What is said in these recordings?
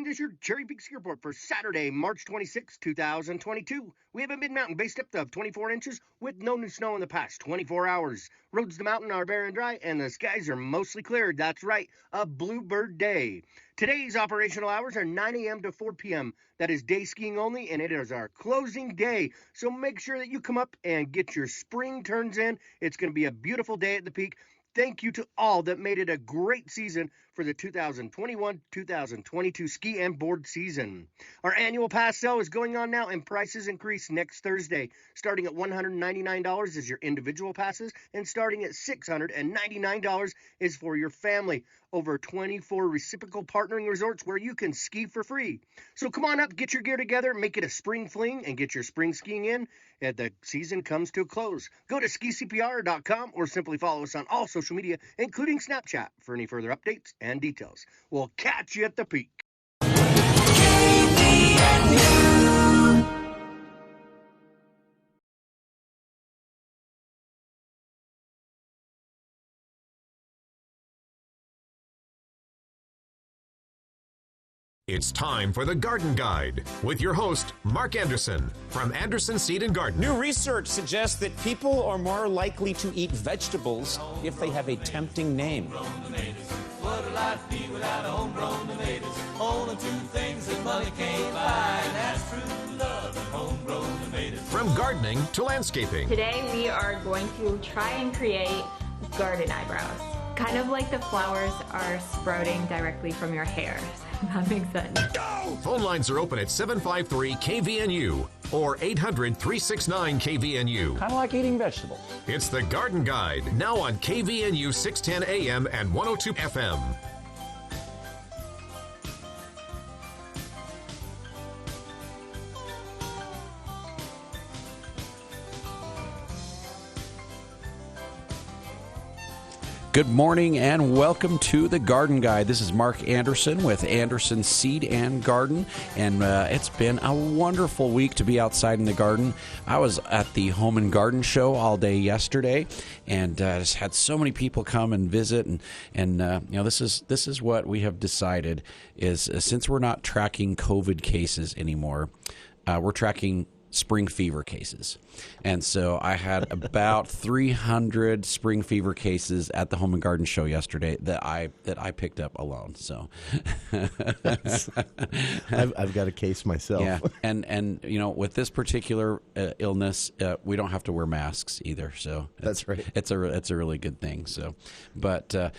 is your Cherry Peak Ski Report for Saturday, March 26, 2022. We have a mid-mountain base depth of 24 inches with no new snow in the past 24 hours. Roads to the mountain are bare and dry, and the skies are mostly cleared. That's right, a bluebird day. Today's operational hours are 9 a.m. to 4 p.m. That is day skiing only, and it is our closing day. So make sure that you come up and get your spring turns in. It's going to be a beautiful day at the peak. Thank you to all that made it a great season for the 2021-2022 ski and board season. Our annual pass sale is going on now, and prices increase next Thursday. Starting at $199 is your individual passes, and starting at $699 is for your family. Over 24 reciprocal partnering resorts where you can ski for free. So come on up, get your gear together, make it a spring fling, and get your spring skiing in as the season comes to a close. Go to skicpr.com or simply follow us on all social media, including Snapchat, for any further updates and details. We'll catch you at the peak. It's time for the Garden Guide with your host, Mark Anderson from Anderson Seed and Garden. New research suggests that people are more likely to eat vegetables if they have a tempting name. What would life be without a homegrown tomatoes? Only two things that money can't buy, and that's true love and homegrown tomatoes. From gardening to landscaping. Today we are going to try and create garden eyebrows. Kind of like the flowers are sprouting directly from your hair. That makes sense. Go! Phone lines are open at 753-KVNU or 800-369-KVNU. Kind of like eating vegetables. It's the Garden Guide, now on KVNU 610 AM and 102 FM. Good morning and welcome to the Garden Guide. This is Mark Anderson with Anderson Seed and Garden, and it's been a wonderful week to be outside in the garden. I was at the Home and Garden Show all day yesterday, and just had so many people come and visit. And this is what we have decided is since we're not tracking COVID cases anymore, we're tracking spring fever cases. And so I had about 300 spring fever cases at the Home and Garden Show yesterday that I picked up alone. So I've got a case myself. Yeah. And with this particular illness, we don't have to wear masks either. So that's right. It's a really good thing. So, but a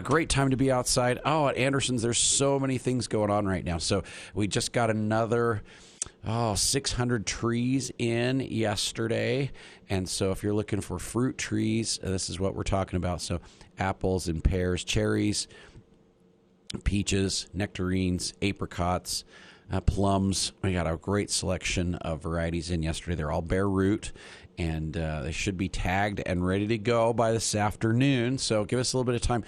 great time to be outside. Oh, at Anderson's, there's so many things going on right now. So we just got another 600 trees in yesterday. And so if you're looking for fruit trees, this is what we're talking about. So apples and pears, cherries, peaches, nectarines, apricots, plums. We got a great selection of varieties in yesterday. They're all bare root, and they should be tagged and ready to go by this afternoon. So give us a little bit of time.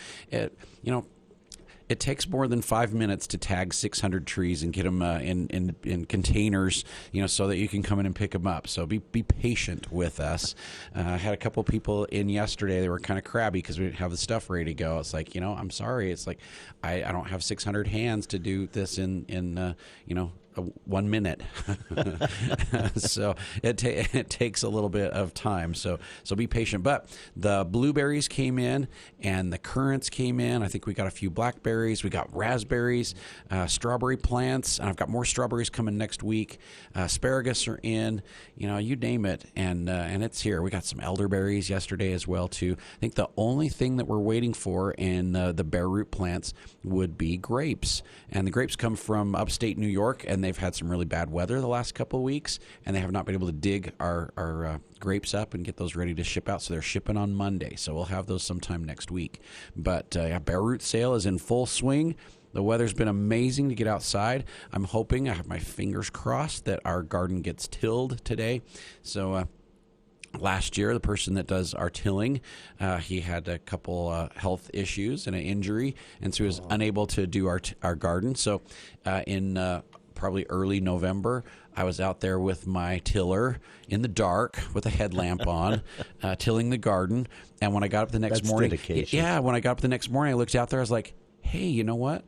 It takes more than 5 minutes to tag 600 trees and get them in containers, so that you can come in and pick them up. So be patient with us. I had a couple people in yesterday. They were kind of crabby because we didn't have the stuff ready to go. It's like, I'm sorry. It's like I don't have 600 hands to do this in 1 minute. So it takes a little bit of time. So be patient. But the blueberries came in and the currants came in. I think we got a few blackberries. We got raspberries, strawberry plants. And I've got more strawberries coming next week. Asparagus are in, you name it. And it's here. We got some elderberries yesterday as well, too. I think the only thing that we're waiting for in the bare root plants would be grapes. And the grapes come from upstate New York, and they've had some really bad weather the last couple of weeks, and they have not been able to dig our grapes up and get those ready to ship out. So they're shipping on Monday. So we'll have those sometime next week. But bare root sale is in full swing. The weather's been amazing to get outside. I'm hoping, I have my fingers crossed, that our garden gets tilled today. So last year, the person that does our tilling, he had a couple health issues and an injury, and so he was unable to do our garden. So in probably early November, I was out there with my tiller in the dark with a headlamp on, tilling the garden. And when I got up the next morning, dedication. when I got up the next morning, I looked out there. I was like, "Hey, you know what?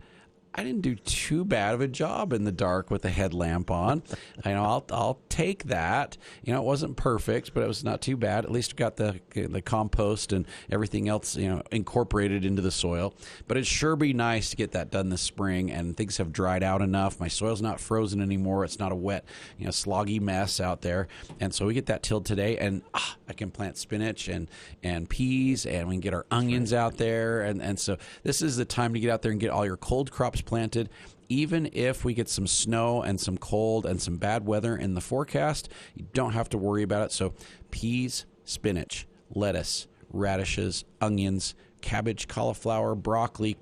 I didn't do too bad of a job in the dark with the headlamp on. I'll take that. It wasn't perfect, but it was not too bad. At least we got the compost and everything else, incorporated into the soil. But it'd sure be nice to get that done this spring, and things have dried out enough. My soil's not frozen anymore. It's not a wet, sloggy mess out there. And so we get that tilled today, and I can plant spinach and peas, and we can get our onions out there. And so this is the time to get out there and get all your cold crops planted. Even if we get some snow and some cold and some bad weather in the forecast, you don't have to worry about it. So peas, spinach, lettuce, radishes, onions, cabbage, cauliflower, broccoli,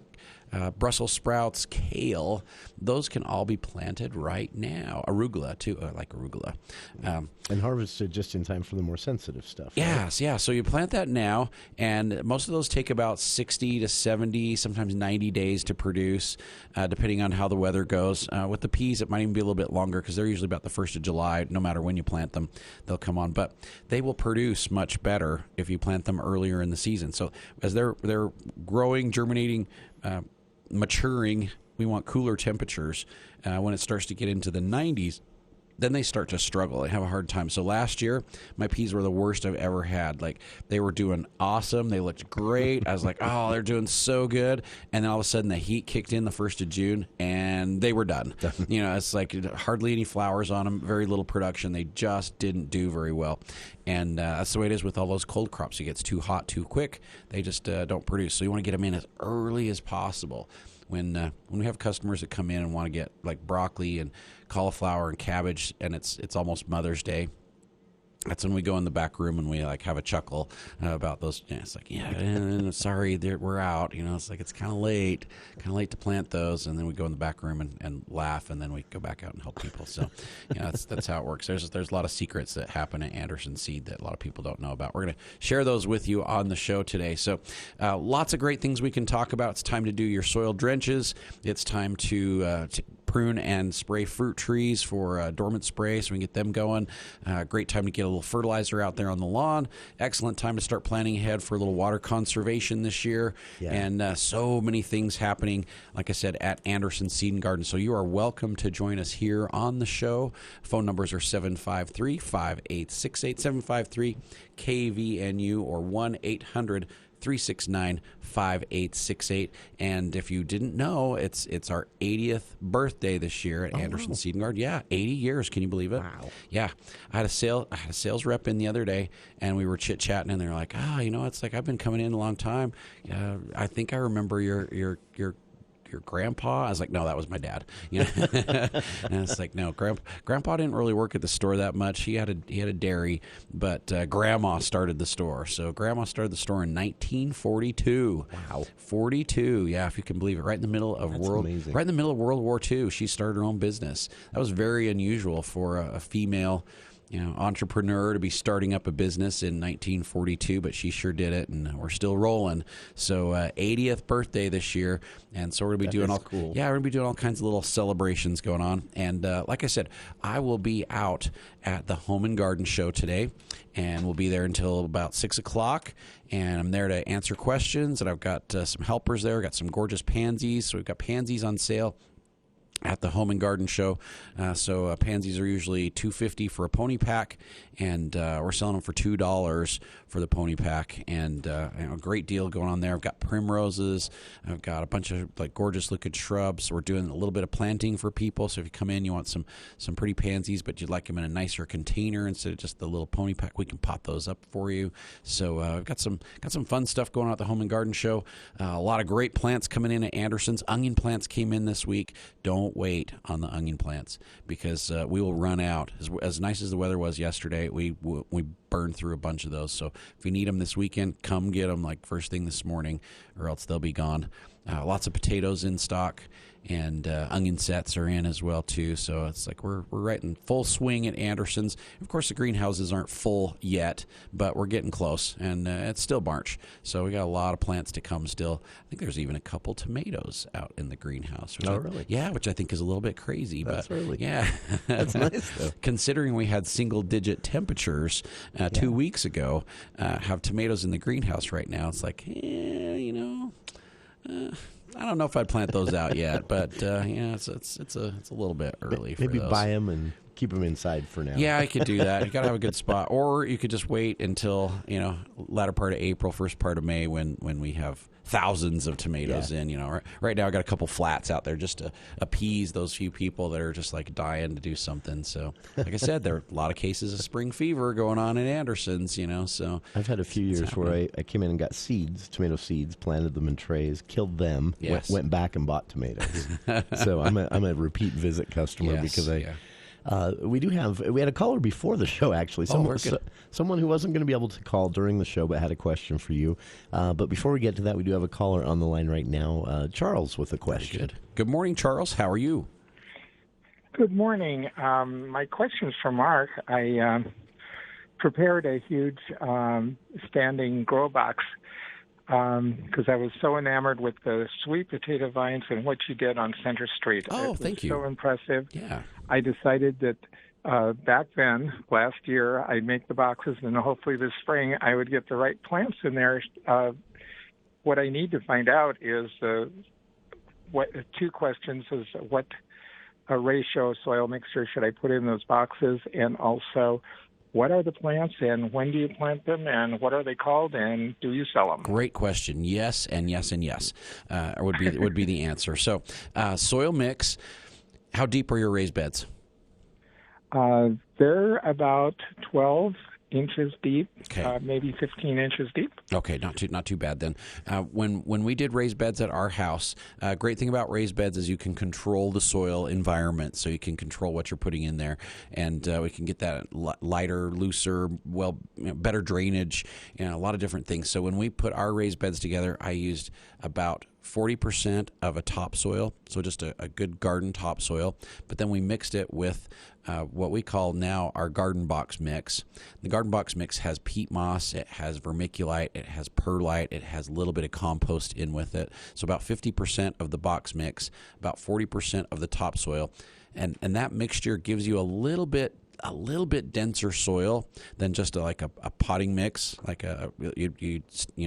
Brussels sprouts, kale, those can all be planted right now. Arugula, too. I like arugula. And harvested just in time for the more sensitive stuff. Yes, right? yeah. So you plant that now, and most of those take about 60 to 70, sometimes 90 days to produce, depending on how the weather goes. With the peas, it might even be a little bit longer because they're usually about the 1st of July. No matter when you plant them, they'll come on. But they will produce much better if you plant them earlier in the season. So as they're growing, germinating, maturing, we want cooler temperatures. When it starts to get into the 90s, then they start to struggle. They have a hard time. So last year, my peas were the worst I've ever had. Like, they were doing awesome. They looked great. I was like, oh, they're doing so good. And then all of a sudden, the heat kicked in the 1st of June, and they were done. It's like hardly any flowers on them, very little production. They just didn't do very well. And that's the way it is with all those cold crops. It gets too hot too quick. They just don't produce. So you want to get them in as early as possible. When we have customers that come in and want to get like broccoli and cauliflower and cabbage, and it's almost Mother's Day, that's when we go in the back room and we have a chuckle about those. It's like, sorry, we're out. It's like, it's kind of late to plant those. And then we go in the back room and laugh, and then we go back out and help people. So, that's how it works. There's a lot of secrets that happen at Anderson Seed that a lot of people don't know about. We're going to share those with you on the show today. So, lots of great things we can talk about. It's time to do your soil drenches. It's time to prune and spray fruit trees for dormant spray, so we can get them going. Great time to get a little fertilizer out there on the lawn. Excellent time to start planning ahead for a little water conservation this year. Yeah. And so many things happening, like I said, at Anderson Seed and Garden. So you are welcome to join us here on the show. Phone numbers are 753-5868, 753-KVNU, or 1-800-369-5868. And if you didn't know, it's our 80th birthday this year at Anderson Seed and Garden. Yeah, 80 years. Can you believe it? Wow. Yeah. I had a sales rep in the other day, and we were chit-chatting, and they're like, it's like, I've been coming in a long time. I think I remember your grandpa. I was like, no, that was my dad. And it's like, no, grandpa didn't really work at the store that much. He had a dairy, but grandma started the store. So grandma started the store in 1942. Wow, 42. Yeah, if you can believe it. Right in the middle of World War II, she started her own business. That was very unusual for a female entrepreneur to be starting up a business in 1942, but she sure did it, and we're still rolling. So 80th birthday this year, and so we're going to be doing cool. Yeah, we're going to be doing all kinds of little celebrations going on. And like I said, I will be out at the Home and Garden Show today, and we'll be there until about 6 o'clock. And I'm there to answer questions, and I've got some helpers there. I've got some gorgeous pansies. So we've got pansies on sale at the Home and Garden Show. So pansies are usually $2.50 for a pony pack, and we're selling them for $2 for the pony pack, and a great deal going on there. I've got primroses. I've got a bunch of gorgeous looking shrubs. We're doing a little bit of planting for people. So if you come in, you want some pretty pansies, but you'd like them in a nicer container instead of just the little pony pack, we can pop those up for you. So I've got some fun stuff going on at the Home and Garden Show. A lot of great plants coming in at Anderson's. Onion plants came in this week. Don't wait on the onion plants, because we will run out. As nice as the weather was yesterday, we burned through a bunch of those. So if you need them this weekend, come get them like first thing this morning, or else they'll be gone. Lots of potatoes in stock, and onion sets are in as well too. So it's like we're right in full swing at Anderson's. Of course, the greenhouses aren't full yet, but we're getting close, and it's still March, so we got a lot of plants to come still. I think there's even a couple tomatoes out in the greenhouse. Really? Yeah, which I think is a little bit crazy. That's but early. Yeah, that's nice though. Considering we had single-digit temperatures 2 weeks ago, have tomatoes in the greenhouse right now. It's like, I don't know if I'd plant those out yet, but it's a little bit early for Maybe those. buy them and keep them inside for now. Yeah, I could do that. You got to have a good spot, or you could just wait until latter part of April, first part of May when we have thousands of tomatoes in. Right now I got a couple flats out there just to appease those few people that are just like dying to do something. So, like I said, there are a lot of cases of spring fever going on in Anderson's. So I've had a few years where I came in and got seeds, tomato seeds, planted them in trays, killed them, went back and bought tomatoes. So I'm a repeat visit customer because we had a caller before the show, actually. Someone who wasn't going to be able to call during the show but had a question for you. But before we get to that, we do have a caller on the line right now, Charles, with a question. Good morning, Charles. How are you? Good morning. My question's for Mark. I prepared a huge standing grow box because I was so enamored with the sweet potato vines and what you did on Center Street. Thank you. So impressive. Yeah. I decided that back then, last year, I'd make the boxes, and hopefully this spring I would get the right plants in there. What I need to find out is two questions: is what a ratio of soil mixture should I put in those boxes, and also what are the plants and when do you plant them and what are they called and do you sell them? Great question. Yes and yes and yes would be the answer. So soil mix. How deep are your raised beds? They're about 12 inches deep, okay. Maybe 15 inches deep. Okay, not too bad then. When we did raised beds at our house, great thing about raised beds is you can control the soil environment, so you can control what you're putting in there, and we can get that lighter, looser, better drainage, and a lot of different things. So when we put our raised beds together, I used about 40% of a topsoil, so just a good garden topsoil, but then we mixed it with what we call now our garden box mix. The garden box mix has peat moss, it has vermiculite, it has perlite, it has a little bit of compost in with it. So about 50% of the box mix, about 40% of the topsoil, and that mixture gives you a little bit denser soil than just a potting mix, like you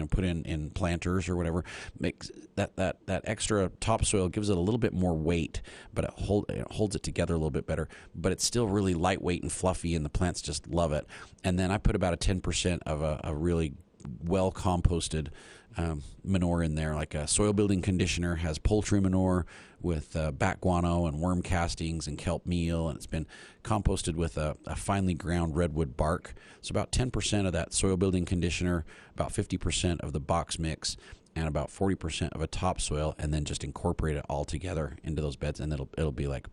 put in planters or whatever. Mix that extra topsoil gives it a little bit more weight, but it holds it together a little bit better. But it's still really lightweight and fluffy, and the plants just love it. And then I put about a 10% of a really well composted manure in there, like a soil building conditioner has poultry manure with bat guano and worm castings and kelp meal, and it's been composted with a finely ground redwood bark. So about 10% of that soil building conditioner, about 50% of the box mix, and about 40% of a topsoil, and then just incorporate it all together into those beds, and it'll be like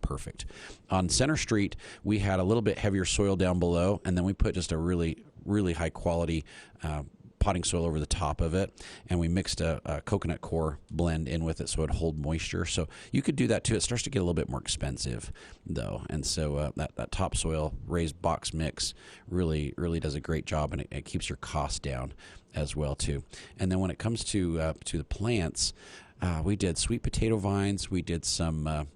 perfect. On Center Street, we had a little bit heavier soil down below, and then we put just a really, really high quality potting soil over the top of it, and we mixed a coconut coir blend in with it so it'd hold moisture. So you could do that too. It starts to get a little bit more expensive though, and so that topsoil raised box mix really does a great job, and it keeps your costs down as well too. And then when it comes to the plants, we did sweet potato vines. We did some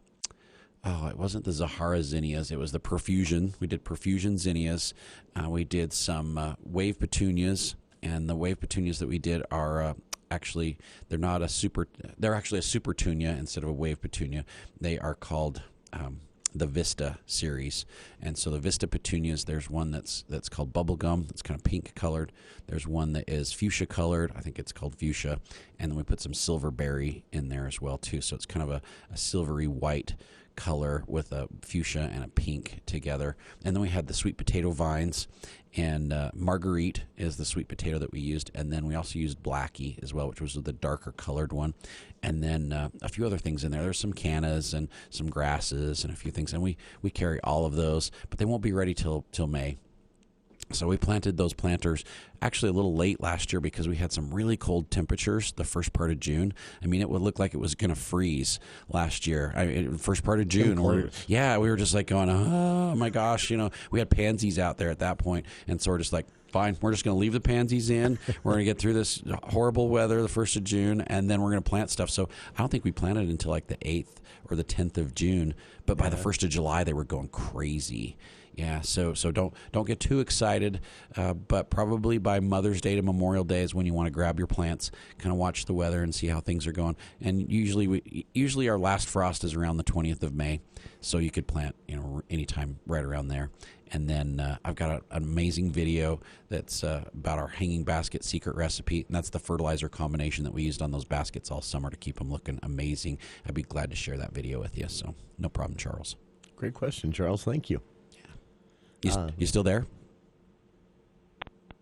it wasn't the Zahara zinnias. It was the profusion. We did profusion zinnias. We did some wave petunias. And the wave petunias that we did are actually, they're actually a supertunia instead of a wave petunia. They are called the Vista series. And so the Vista petunias, there's one that's called bubblegum, that's kind of pink colored. There's one that is fuchsia colored. I think it's called fuchsia. And then we put some silverberry in there as well too. So it's kind of a silvery white color with a fuchsia and a pink together. And then we had the sweet potato vines, and Marguerite is the sweet potato that we used. And then we also used Blackie as well, which was the darker colored one. And then a few other things in there. There's some cannas and some grasses and a few things. And we carry all of those, but they won't be ready till May. So we planted those planters actually a little late last year because we had some really cold temperatures the first part of June. I mean, it would look like it was going to freeze last year. First part of June. We were just like going, oh my gosh, we had pansies out there at that point. And so we're just like, fine. We're just going to leave the pansies in. We're going to get through this horrible weather the 1st of June, and then we're going to plant stuff. So I don't think we planted until like the 8th or the 10th of June. But by the 1st of July, they were going crazy. Yeah, so don't get too excited, but probably by Mother's Day to Memorial Day is when you want to grab your plants, kind of watch the weather and see how things are going. And usually our last frost is around the 20th of May, so you could plant anytime right around there. And then I've got an amazing video that's about our hanging basket secret recipe, and that's the fertilizer combination that we used on those baskets all summer to keep them looking amazing. I'd be glad to share that video with you, so no problem, Charles. Great question, Charles. Thank you. You still there?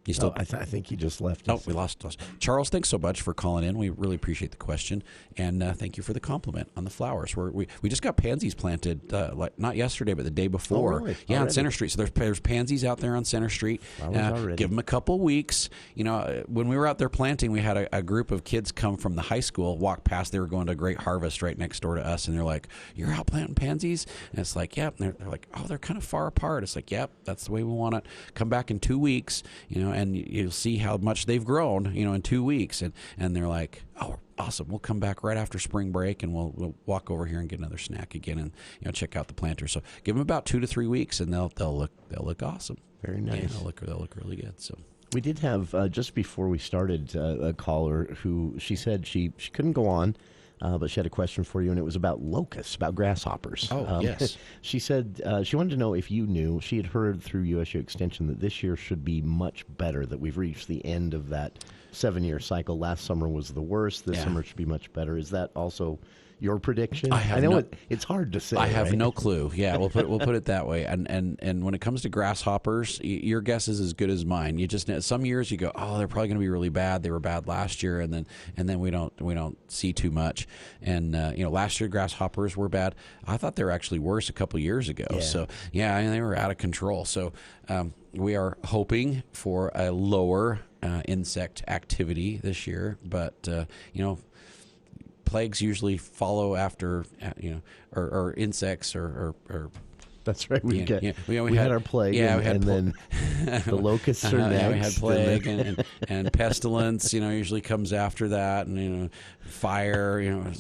You still? I think he just left us. Oh, we lost us. Charles, thanks so much for calling in. We really appreciate the question, and thank you for the compliment on the flowers. We just got pansies planted, not yesterday, but the day before. Oh, really? Yeah, Already? on Center Street. So there's pansies out there on Center Street. Give them a couple weeks. When we were out there planting, we had a group of kids come from the high school, walk past. They were going to Great Harvest right next door to us, and they're like, "You're out planting pansies?" And it's like, "Yep." And they're like, "Oh, they're kind of far apart." It's like, "Yep, that's the way we want it. Come back in 2 weeks, and you'll see how much they've grown, in 2 weeks." And they're like, "Oh, awesome. We'll come back right after spring break, and we'll walk over here and get another snack again, and check out the planters." So give them about 2 to 3 weeks, and they'll look awesome. Very nice. Yeah, they'll look really good. So we did have just before we started a caller who she said she couldn't go on. But she had a question for you, and it was about locusts, about grasshoppers. Oh, yes. She said she wanted to know if you knew. She had heard through USU Extension that this year should be much better, that we've reached the end of that 7-year cycle. Last summer was the worst. This summer should be much better. Is that also your prediction? I know it's hard to say. I have right? no clue. Yeah, we'll put it that way. And when it comes to grasshoppers, your guess is as good as mine. You just some years you go, oh, they're probably going to be really bad. They were bad last year, and then we don't see too much. And last year grasshoppers were bad. I thought they were actually worse a couple years ago. Yeah. So they were out of control. So we are hoping for a lower insect activity this year, but plagues usually follow after, or insects or That's right. We we had our plague, and then the locusts are next. Yeah, we had plague and pestilence. Usually comes after that, and fire.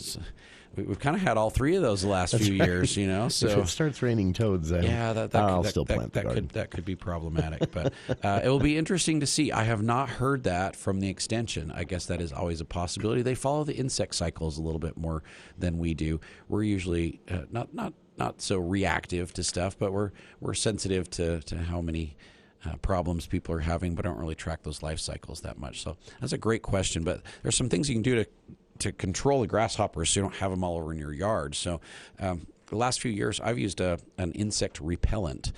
We've kind of had all three of those the last few years. So if it starts raining toads, I'll still plant the garden. That could be problematic, but it will be interesting to see. I have not heard that from the extension. I guess that is always a possibility. They follow the insect cycles a little bit more than we do. We're usually not so reactive to stuff, but we're sensitive to how many problems people are having, but don't really track those life cycles that much. So that's a great question. But there's some things you can do to control the grasshoppers so you don't have them all over in your yard. So the last few years, I've used an insect repellent.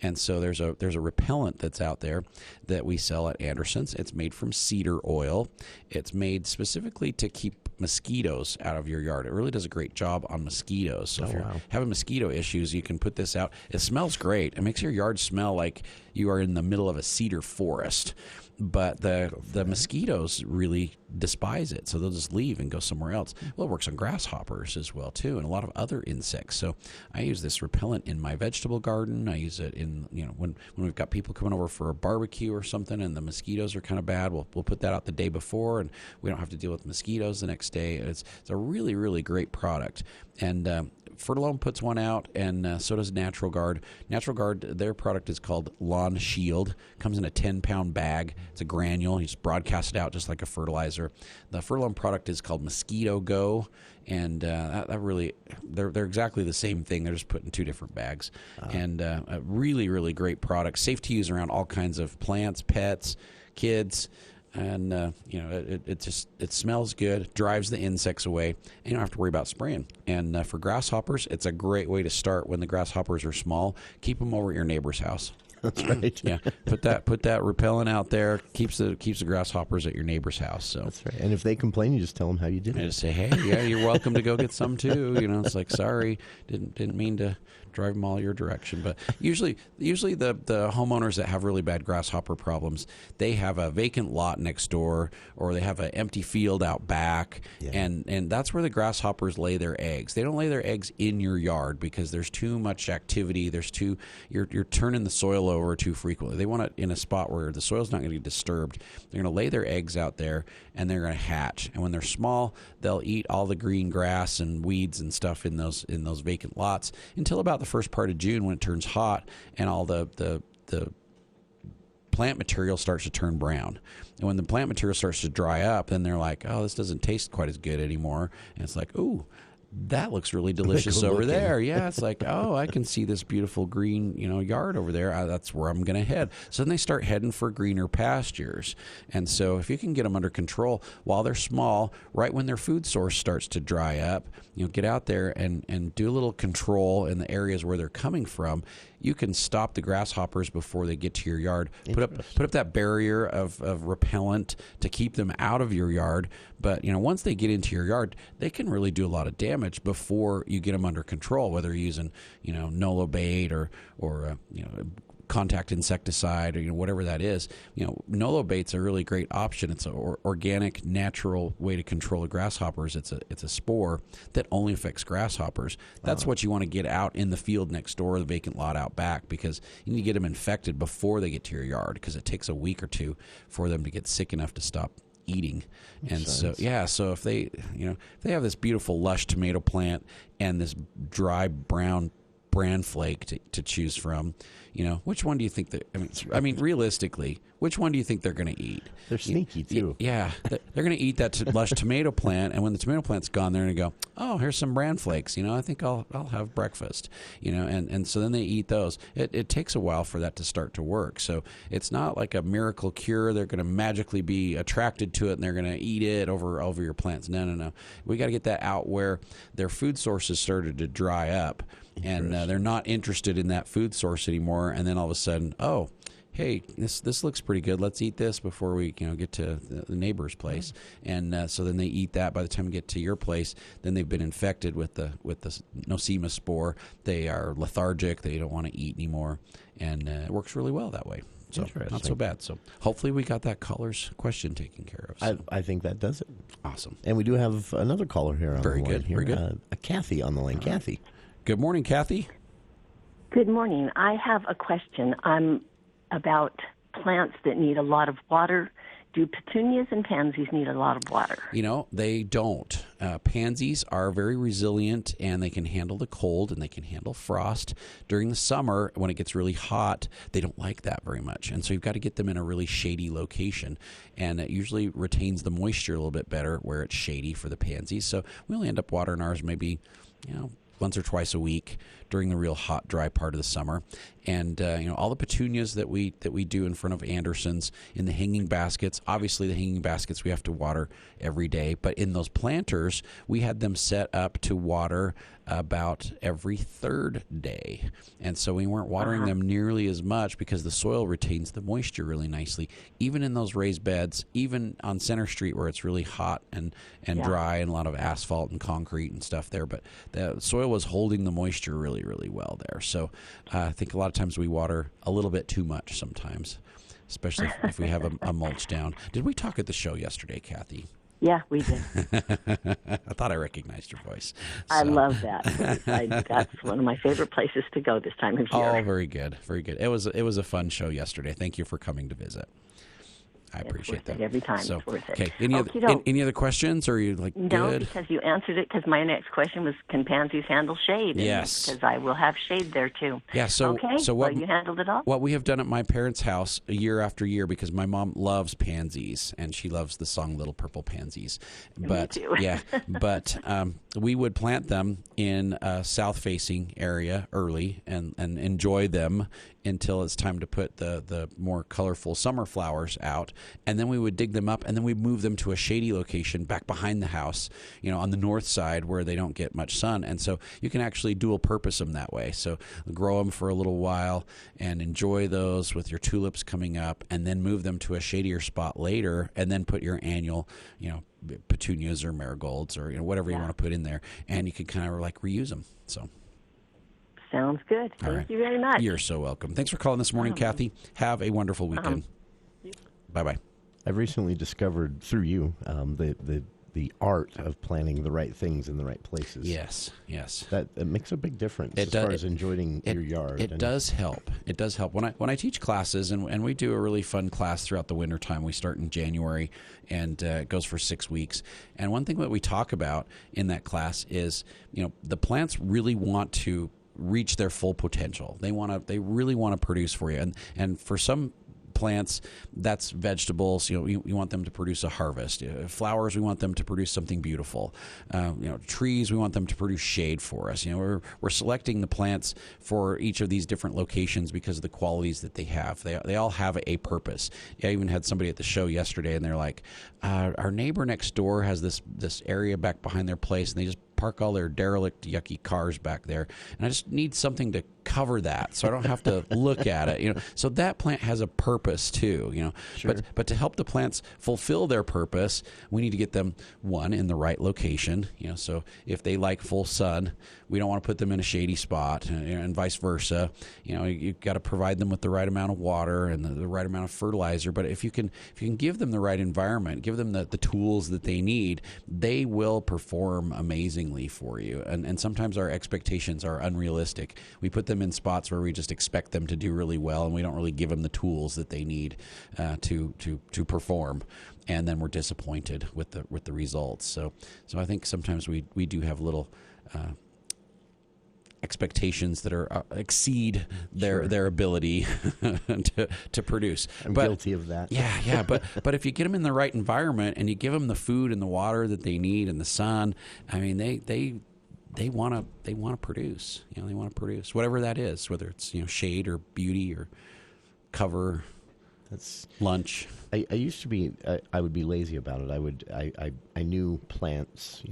And so there's a repellent that's out there that we sell at Anderson's. It's made from cedar oil. It's made specifically to keep mosquitoes out of your yard. It really does a great job on mosquitoes. So if you're having mosquito issues, you can put this out. It smells great. It makes your yard smell like you are in the middle of a cedar forest. But the mosquitoes really despise it, so they'll just leave and go somewhere else. Well, it works on grasshoppers as well, too, and a lot of other insects. So I use this repellent in my vegetable garden. I use it in, when we've got people coming over for a barbecue or something and the mosquitoes are kind of bad, we'll put that out the day before, and we don't have to deal with mosquitoes the next day. It's a really, really great product. And Fertilome puts one out, and so does Natural Guard. Natural Guard, their product is called Lawn Shield. Comes in a 10-pound bag. It's a granule. You just broadcast it out just like a fertilizer. The Fertilome product is called Mosquito Go, and that really, they're exactly the same thing. They're just put in two different bags. And a really, really great product. Safe to use around all kinds of plants, pets, kids. And it smells good, drives the insects away, and you don't have to worry about spraying. And for grasshoppers, it's a great way to start when the grasshoppers are small. Keep them over at your neighbor's house. That's right. Yeah, put that repellent out there. Keeps the grasshoppers at your neighbor's house. So that's right. And if they complain, you just tell them how you did it. And just say, hey, yeah, you're welcome to go get some too. It's like, sorry, didn't mean to drive them all your direction. But usually the homeowners that have really bad grasshopper problems, they have a vacant lot next door, or they have an empty field out back, and that's where the grasshoppers lay their eggs. They don't lay their eggs in your yard because there's too much activity. You're turning the soil over too frequently. They want it in a spot where the soil's not going to get disturbed. They're going to lay their eggs out there, and they're going to hatch. And when they're small, they'll eat all the green grass and weeds and stuff in those vacant lots until about the first part of June, when it turns hot and all the plant material starts to turn brown. And when the plant material starts to dry up, then they're like, oh, this doesn't taste quite as good anymore. And it's like, ooh, that looks really delicious over there. Yeah, it's like, oh, I can see this beautiful green, yard over there. That's where I'm going to head. So then they start heading for greener pastures. And so if you can get them under control while they're small, right when their food source starts to dry up, get out there and do a little control in the areas where they're coming from. You can stop the grasshoppers before they get to your yard. Put up that barrier of repellent to keep them out of your yard. But once they get into your yard, they can really do a lot of damage before you get them under control. Whether you're using Nolobait or contact insecticide or whatever that is. Nolobait's a really great option. It's an organic, natural way to control the grasshoppers. It's a spore that only affects grasshoppers. That's what you want to get out in the field next door, the vacant lot out back, because you need to get them infected before they get to your yard, because it takes a week or two for them to get sick enough to stop eating. And so if they they have this beautiful lush tomato plant and this dry brown bran flake to choose from, which one do you think that, I mean, realistically, which one do you think they're going to eat? They're sneaky too. Yeah. They're going to eat that lush tomato plant. And when the tomato plant's gone, they're going to go, oh, here's some bran flakes. I think I'll have breakfast, and so then they eat those. It takes a while for that to start to work. So it's not like a miracle cure. They're going to magically be attracted to it and they're going to eat it over your plants. No. We got to get that out where their food sources started to dry up. And they're not interested in that food source anymore. And then all of a sudden, oh, hey, this looks pretty good. Let's eat this before we get to the neighbor's place. And so then they eat that. By the time we get to your place, then they've been infected with the Nosema spore. They are lethargic. They don't want to eat anymore. And it works really well that way. So not so bad. So hopefully we got that caller's question taken care of. So. I think that does it. Awesome. And we do have another caller here on the line. Very good. Kathy on the line. Kathy. Good morning, Kathy. Good morning. I have a question. About plants that need a lot of water. Do petunias and pansies need a lot of water? They don't. Pansies are very resilient, and they can handle the cold, and they can handle frost. During the summer, when it gets really hot, they don't like that very much. And so you've got to get them in a really shady location. And it usually retains the moisture a little bit better where it's shady for the pansies. So we only end up watering ours maybe, once or twice a week during the real hot, dry part of the summer. And, all the petunias that we do in front of Anderson's in the hanging baskets, obviously the hanging baskets we have to water every day. But in those planters, we had them set up to water about every third day. And so we weren't watering them nearly as much because the soil retains the moisture really nicely, even in those raised beds, even on Center Street where it's really hot and dry and a lot of asphalt and concrete and stuff there. But the soil was holding the moisture really, really well there. So I think a lot of times we water a little bit too much sometimes, especially if we have a mulch down. Did we talk at the show yesterday, Kathy? Yeah, we did. I thought I recognized your voice. So. I love that. That's one of my favorite places to go this time of year. Oh, very good. Very good. It was a fun show yesterday. Thank you for coming to visit. I appreciate that. Every time so, it's worth it. Okay. Any other questions? Or are you good? No, because you answered it. Because my next question was, can pansies handle shade? Yes. Because I will have shade there too. Yeah. So what you handled it all? What we have done at my parents' house year after year, because my mom loves pansies and she loves the song "Little Purple Pansies." But me too. yeah, but we would plant them in a south-facing area early and enjoy them until it's time to put the more colorful summer flowers out. And then we would dig them up and then we'd move them to a shady location back behind the house, on the north side where they don't get much sun. And so you can actually dual purpose them that way. So grow them for a little while and enjoy those with your tulips coming up, and then move them to a shadier spot later, and then put your annual, petunias or marigolds or whatever you want to put in there, and you can kind of like reuse them. So. Sounds good. Thank you very much. You're so welcome. Thanks for calling this morning, Kathy. Have a wonderful weekend. Bye-bye. I've recently discovered through you the the art of planting the right things in the right places. Yes. That it makes a big difference as far as enjoying your yard. It does help. It does help. When I teach classes, and we do a really fun class throughout the wintertime. We start in January, and it goes for 6 weeks. And one thing that we talk about in that class is, the plants really want to reach their full potential. They really want to produce for you. And for some plants, that's vegetables. You want them to produce a harvest. Flowers, we want them to produce something beautiful. Trees, we want them to produce shade for us. We're selecting the plants for each of these different locations because of the qualities that they have. They all have a purpose. I even had somebody at the show yesterday, and they're like, our neighbor next door has this area back behind their place, and they just park all their derelict, yucky cars back there, and I just need something to cover that so I don't have to look at it. So that plant has a purpose too. Sure. But to help the plants fulfill their purpose, we need to get them, one, in the right location. So if they like full sun, we don't want to put them in a shady spot, and vice versa. You've got to provide them with the right amount of water and the right amount of fertilizer. But if you can give them the right environment, give them the tools that they need, they will perform amazingly for you. And sometimes our expectations are unrealistic. We put them in spots where we just expect them to do really well, and we don't really give them the tools that they need to perform. And then we're disappointed with the results. So I think sometimes we do have little expectations that are exceed their ability to produce. I'm guilty of that. Yeah. But if you get them in the right environment and you give them the food and the water that they need and the sun, I mean, they want to produce. They want to produce whatever that is, whether it's shade or beauty or cover. That's lunch. I used to be. I would be lazy about it. I knew plants.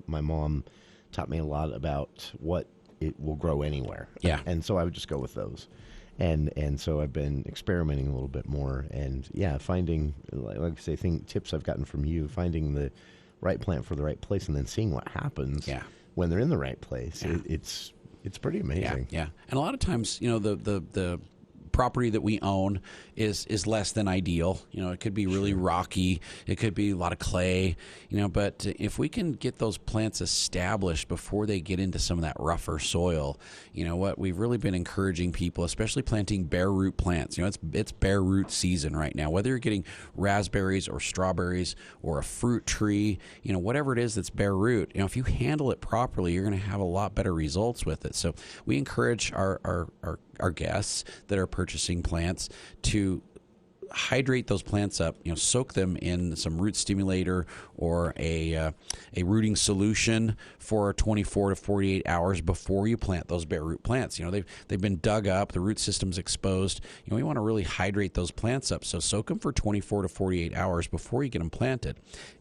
My mom taught me a lot about what it will grow anywhere. Yeah. And so I would just go with those. And so I've been experimenting a little bit more, and finding, like I say, tips I've gotten from you, finding the right plant for the right place, and then seeing what happens when they're in the right place. Yeah. It's pretty amazing. Yeah. And a lot of times, the property that we own is less than ideal. It could be really rocky. It could be a lot of clay, but if we can get those plants established before they get into some of that rougher soil, we've really been encouraging people, especially planting bare root plants. It's bare root season right now, whether you're getting raspberries or strawberries or a fruit tree, whatever it is that's bare root, if you handle it properly, you're going to have a lot better results with it. So we encourage our guests that are purchasing plants to hydrate those plants up, soak them in some root stimulator or a rooting solution for 24 to 48 hours before you plant those bare root plants. They've been dug up, the root system's exposed. We want to really hydrate those plants up. So soak them for 24 to 48 hours before you get them planted.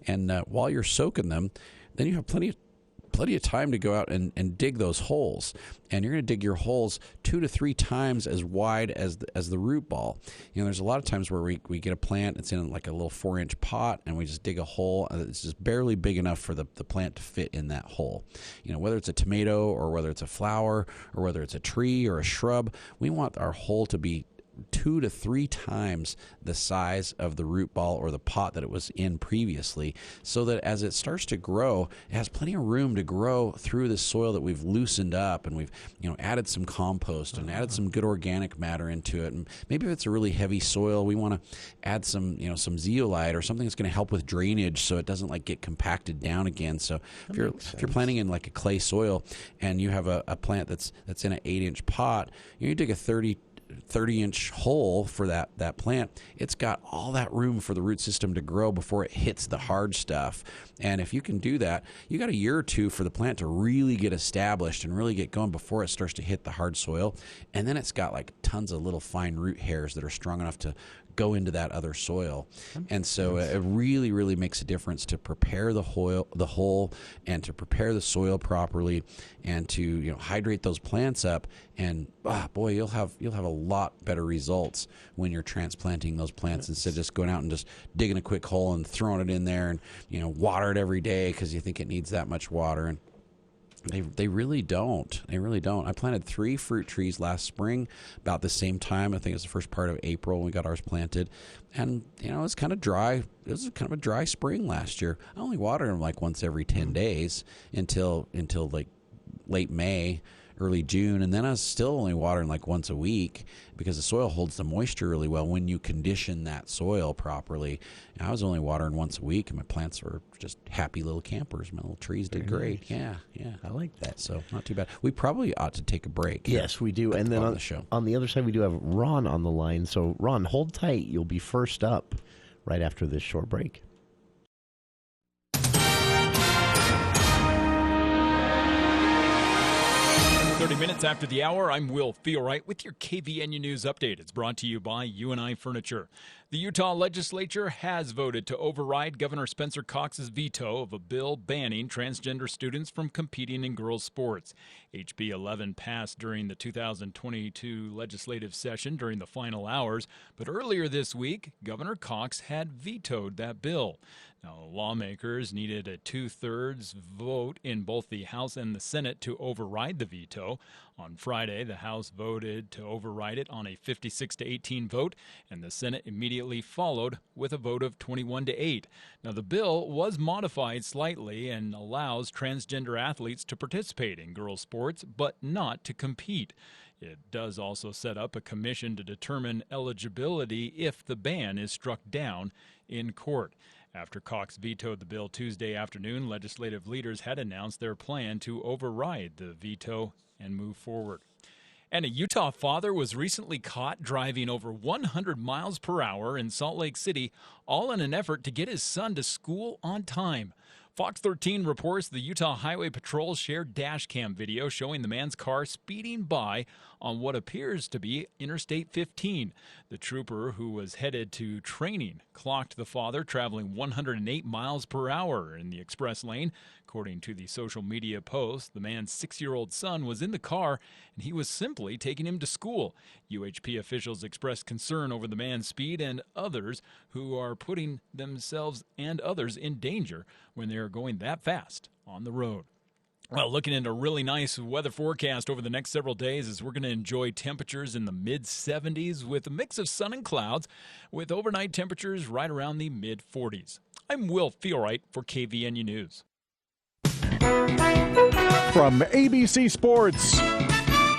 And while you're soaking them, then you have plenty of time to go out and dig those holes. And you're going to dig your holes 2 to 3 times as wide as the root ball. There's a lot of times where we get a plant, it's in like a little 4-inch pot, and we just dig a hole. It's just barely big enough for the plant to fit in that hole. Whether it's a tomato or whether it's a flower or whether it's a tree or a shrub, we want our hole to be 2 to 3 times the size of the root ball or the pot that it was in previously, so that as it starts to grow, it has plenty of room to grow through the soil that we've loosened up, and we've added some compost and added some good organic matter into it. And maybe if it's a really heavy soil, we want to add some some zeolite or something that's going to help with drainage so it doesn't get compacted down again. So if you're planting in like a clay soil and you have a plant that's in an 8-inch pot, you dig a 30-inch hole for that plant. It's got all that room for the root system to grow before it hits the hard stuff. And if you can do that, you got a year or 2 for the plant to really get established and really get going before it starts to hit the hard soil. And then it's got tons of little fine root hairs that are strong enough to go into that other soil. And so it really, really makes a difference to prepare the hole and to prepare the soil properly and to hydrate those plants up. And boy, you'll have a lot better results when you're transplanting those plants instead of just going out and just digging a quick hole and throwing it in there and water it every day because you think it needs that much water. And They really don't. They really don't. I planted 3 fruit trees last spring about the same time. I think it was the first part of April when we got ours planted. And, it's kind of dry. It was kind of a dry spring last year. I only watered them like once every 10 days until like late May, early June, and then I was still only watering like once a week because the soil holds the moisture really well when you condition that soil properly. And I was only watering once a week, and my plants were just happy little campers. My little trees did great. Nice. Yeah. I like that. So not too bad. We probably ought to take a break. Yes, we do. And then on the show, on the other side, we do have Ron on the line. So Ron, hold tight. You'll be first up right after this short break. 30 minutes after the hour, I'm Will Feelwright with your KVNU News Update. It's brought to you by UNI Furniture. The Utah legislature has voted to override Governor Spencer Cox's veto of a bill banning transgender students from competing in girls' sports. HB 11 passed during the 2022 legislative session during the final hours, but earlier this week, Governor Cox had vetoed that bill. Now, lawmakers needed a 2/3 vote in both the House and the Senate to override the veto. On Friday, the House voted to override it on a 56-18 vote, and the Senate immediately followed with a vote of 21-8. Now, the bill was modified slightly and allows transgender athletes to participate in girls' sports, but not to compete. It does also set up a commission to determine eligibility if the ban is struck down in court. After Cox vetoed the bill Tuesday afternoon, legislative leaders had announced their plan to override the veto and move forward. And a Utah father was recently caught driving over 100 miles per hour in Salt Lake City, all in an effort to get his son to school on time. Fox 13 reports the Utah Highway Patrol shared dash cam video showing the man's car speeding by on what appears to be Interstate 15. The trooper, who was headed to training, clocked the father traveling 108 miles per hour in the express lane. According to the social media post, the man's 6-year-old son was in the car and he was simply taking him to school. UHP officials expressed concern over the man's speed and others who are putting themselves and others in danger when they are going that fast on the road. Well, looking at a really nice weather forecast over the next several days as we're going to enjoy temperatures in the mid-70s with a mix of sun and clouds with overnight temperatures right around the mid-40s. I'm Will Feelwright for KVNU News. From ABC Sports.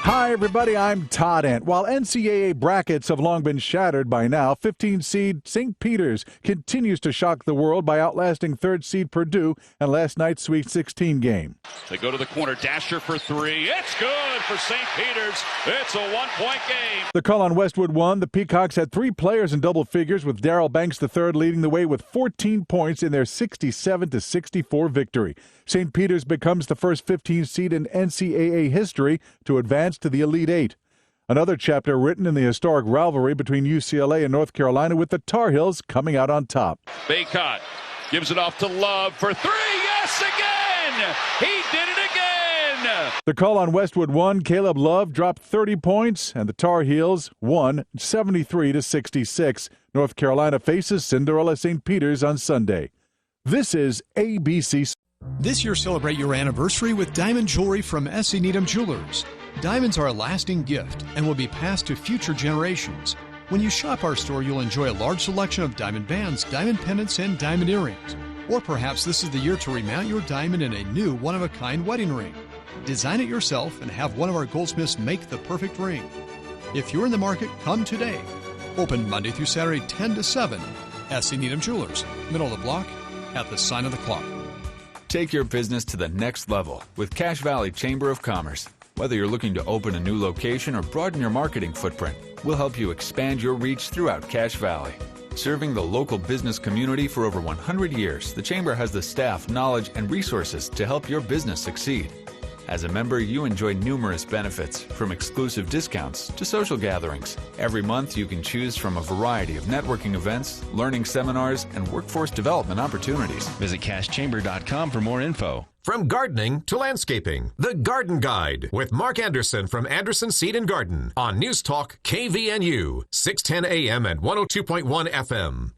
Hi, everybody. I'm Todd Ent. While NCAA brackets have long been shattered by now, 15-seed St. Peter's continues to shock the world by outlasting 3rd-seed Purdue in last night's Sweet 16 game. They go to the corner. Dasher for 3. It's good for St. Peter's. It's a 1-point game. The call on Westwood won. The Peacocks had 3 players in double figures, with Darrell Banks III leading the way with 14 points in their 67-64 victory. St. Peter's becomes the first 15 seed in NCAA history to advance to the Elite Eight. Another chapter written in the historic rivalry between UCLA and North Carolina, with the Tar Heels coming out on top. Baycott gives it off to Love for 3. Yes, again! He did it again! The call on Westwood won. Caleb Love dropped 30 points, and the Tar Heels won 73-66. North Carolina faces Cinderella St. Peter's on Sunday. This is ABC. This year, celebrate your anniversary with diamond jewelry from S.E. Needham Jewelers. Diamonds are a lasting gift and will be passed to future generations. When you shop our store, you'll enjoy a large selection of diamond bands, diamond pendants, and diamond earrings. Or perhaps this is the year to remount your diamond in a new one-of-a-kind wedding ring. Design it yourself and have one of our goldsmiths make the perfect ring. If you're in the market, come today. Open Monday through Saturday, 10 to 7. S.E. Needham Jewelers, middle of the block, at the sign of the clock. Take your business to the next level with Cache Valley Chamber of Commerce. Whether you're looking to open a new location or broaden your marketing footprint, we'll help you expand your reach throughout Cache Valley. Serving the local business community for over 100 years, the Chamber has the staff, knowledge, and resources to help your business succeed. As a member, you enjoy numerous benefits, from exclusive discounts to social gatherings. Every month, you can choose from a variety of networking events, learning seminars, and workforce development opportunities. Visit cashchamber.com for more info. From gardening to landscaping, The Garden Guide with Mark Anderson from Anderson Seed and Garden on News Talk KVNU, 610 AM and 102.1 FM.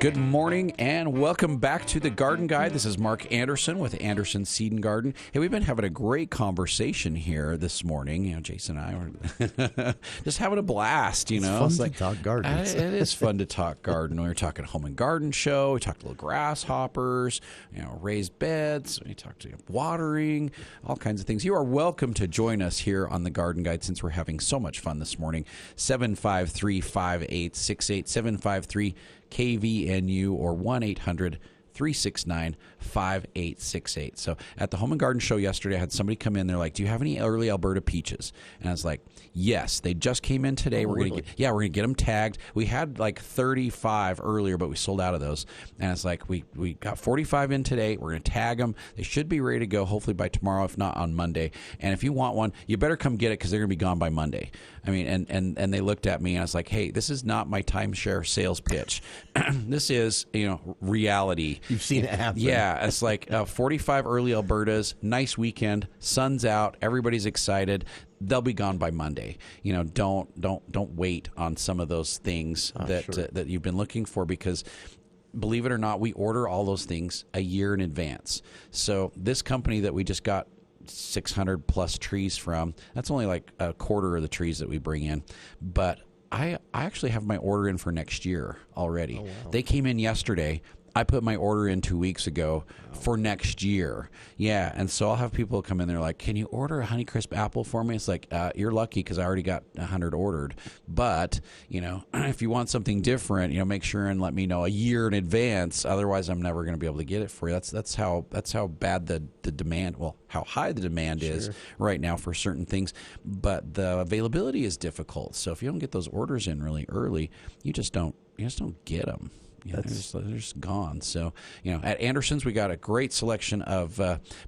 Good morning and welcome back to the Garden Guide. This is Mark Anderson with Anderson Seed and Garden. Hey, we've been having a great conversation here this morning. You know, Jason and I were just having a blast. You know, it's fun to talk gardens. It is fun to talk garden. We were talking home and garden show. We talked little grasshoppers. You know, raised beds. We talked watering, all kinds of things. You are welcome to join us here on the Garden Guide since we're having so much fun this morning. 753-5868 753 KVNU or 1-800-369-5868. So at the Home and Garden Show yesterday, I had somebody come in. They're like, "Do you have any early Alberta peaches?" And I was like, "Yes." They just came in today. We're gonna get them tagged. We had like 35 earlier, but we sold out of those. And it's like we got 45 in today. We're gonna tag them. They should be ready to go hopefully by tomorrow, if not on Monday. And if you want one, you better come get it because they're gonna be gone by Monday. I mean, and they looked at me and I was like, "Hey, this is not my timeshare sales pitch. This is, reality." You've seen it happen. Yeah, it's like 45 early Albertas, nice weekend, sun's out, everybody's excited. They'll be gone by Monday. Don't wait on some of those things that you've been looking for, because believe it or not, we order all those things a year in advance. So this company that we just got 600 plus trees from, that's only like a quarter of the trees that we bring in. But I actually have my order in for next year already. Oh, wow. They came in yesterday. I put my order in 2 weeks ago for next year. Yeah, and so I'll have people come in there like, "Can you order a Honeycrisp apple for me?" It's like, you're lucky because I already got 100 ordered. But, if you want something different, make sure and let me know a year in advance. Otherwise, I'm never going to be able to get it for you. That's how bad the demand, how high the demand is right now for certain things. But the availability is difficult. So if you don't get those orders in really early, you just don't get them. They're just gone. So, at Anderson's, we got a great selection of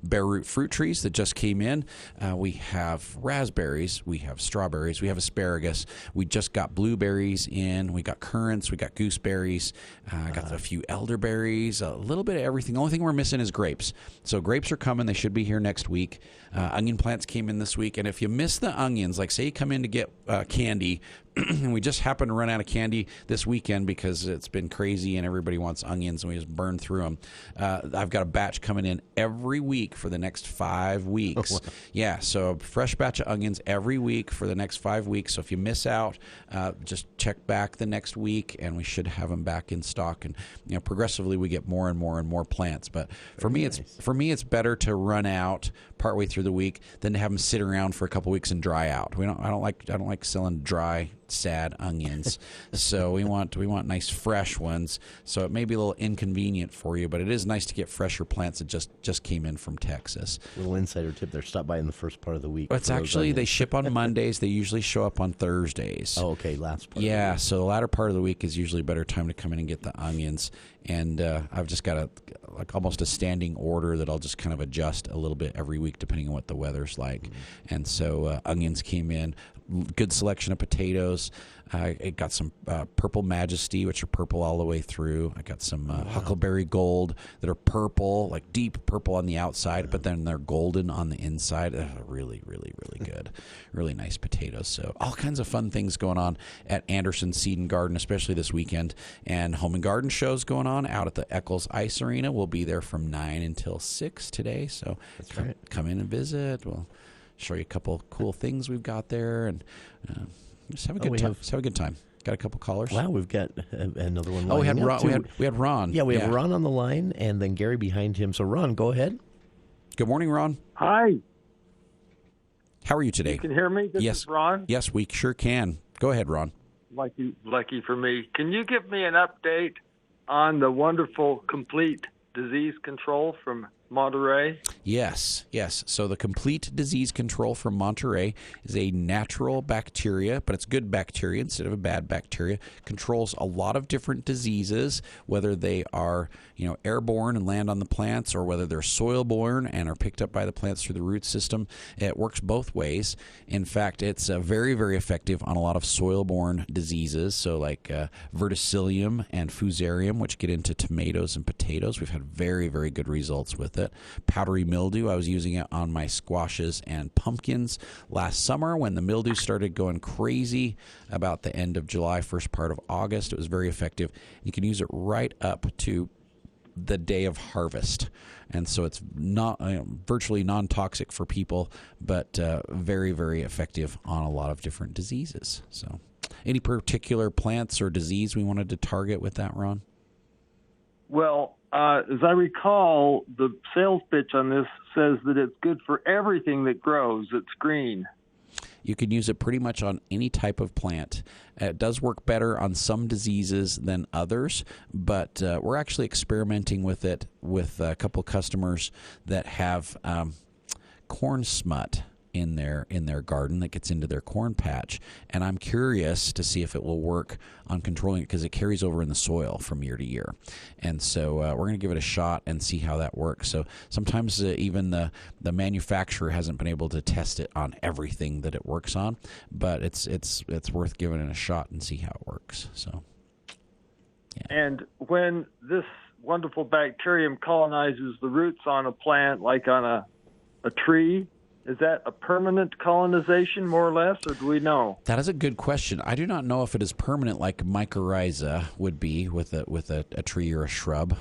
bare root fruit trees that just came in. We have raspberries, we have strawberries, we have asparagus. We just got blueberries in. We got currants, we got gooseberries. Got a few elderberries, a little bit of everything. The only thing we're missing is grapes. So grapes are coming. They should be here next week. Onion plants came in this week. And if you miss the onions, like say you come in to get candy, and we just happened to run out of candy this weekend because it's been crazy and everybody wants onions and we just burn through them. I've got a batch coming in every week for the next 5 weeks. Oh, wow. Yeah, so a fresh batch of onions every week for the next 5 weeks. So if you miss out, just check back the next week and we should have them back in stock. And progressively we get more and more and more plants. But for me, it's better to run out partway through the week than to have them sit around for a couple weeks and dry out. I don't like selling dry, sad onions. So we want nice fresh ones. So it may be a little inconvenient for you, but it is nice to get fresher plants that just came in from Texas. Little insider tip there: stop by in the first part of the week. It's actually, they ship on Mondays. They usually show up on Thursdays. Oh, okay, last part. Yeah, so the latter part of the week is usually a better time to come in and get the onions. And I've just got almost a standing order that I'll just kind of adjust a little bit every week depending on what the weather's like. Mm-hmm. And so onions came in. Good selection of potatoes. I got some Purple Majesty, which are purple all the way through. I got some Huckleberry Gold that are purple, like deep purple on the outside, but then they're golden on the inside. Really, really, really good. Really nice potatoes. So all kinds of fun things going on at Anderson Seed and Garden, especially this weekend. And Home and Garden shows going on out at the Eccles Ice Arena. We'll be there from 9 until 6 today. So come in and visit. We'll show you a couple cool things we've got there, and just have a good time. Just have a good time. Got a couple callers. Wow, we've got another one. Oh, we had Ron. We had Ron. Yeah, we have Ron on the line, and then Gary behind him. So, Ron, go ahead. Good morning, Ron. Hi. How are you today? You can hear me? This is Ron. Yes, we sure can. Go ahead, Ron. Lucky for me. Can you give me an update on the wonderful Complete Disease Control from Monterey? Yes. So the Complete Disease Control from Monterey is a natural bacteria, but it's good bacteria instead of a bad bacteria. Controls a lot of different diseases, whether they are airborne and land on the plants, or whether they're soil-borne and are picked up by the plants through the root system. It works both ways. In fact, it's very, very effective on a lot of soil-borne diseases, so like verticillium and fusarium, which get into tomatoes and potatoes. We've had very, very good results with with it. Powdery mildew, I was using it on my squashes and pumpkins last summer when the mildew started going crazy about the end of July, first part of August. It was very effective. You can use it right up to the day of harvest, and so it's not virtually non-toxic for people, but very, very effective on a lot of different diseases. So any particular plants or disease we wanted to target with that, Ron? Well, as I recall, the sales pitch on this says that it's good for everything that grows. It's green. You can use it pretty much on any type of plant. It does work better on some diseases than others, but we're actually experimenting with it with a couple customers that have corn smut in their garden that gets into their corn patch, and I'm curious to see if it will work on controlling it because it carries over in the soil from year to year. And so we're going to give it a shot and see how that works. So sometimes even the manufacturer hasn't been able to test it on everything that it works on, but it's worth giving it a shot and see how it works. So yeah. And when this wonderful bacterium colonizes the roots on a plant, like on a tree, is that a permanent colonization, more or less, or do we know? That is a good question. I do not know if it is permanent like mycorrhiza would be with a tree or a shrub,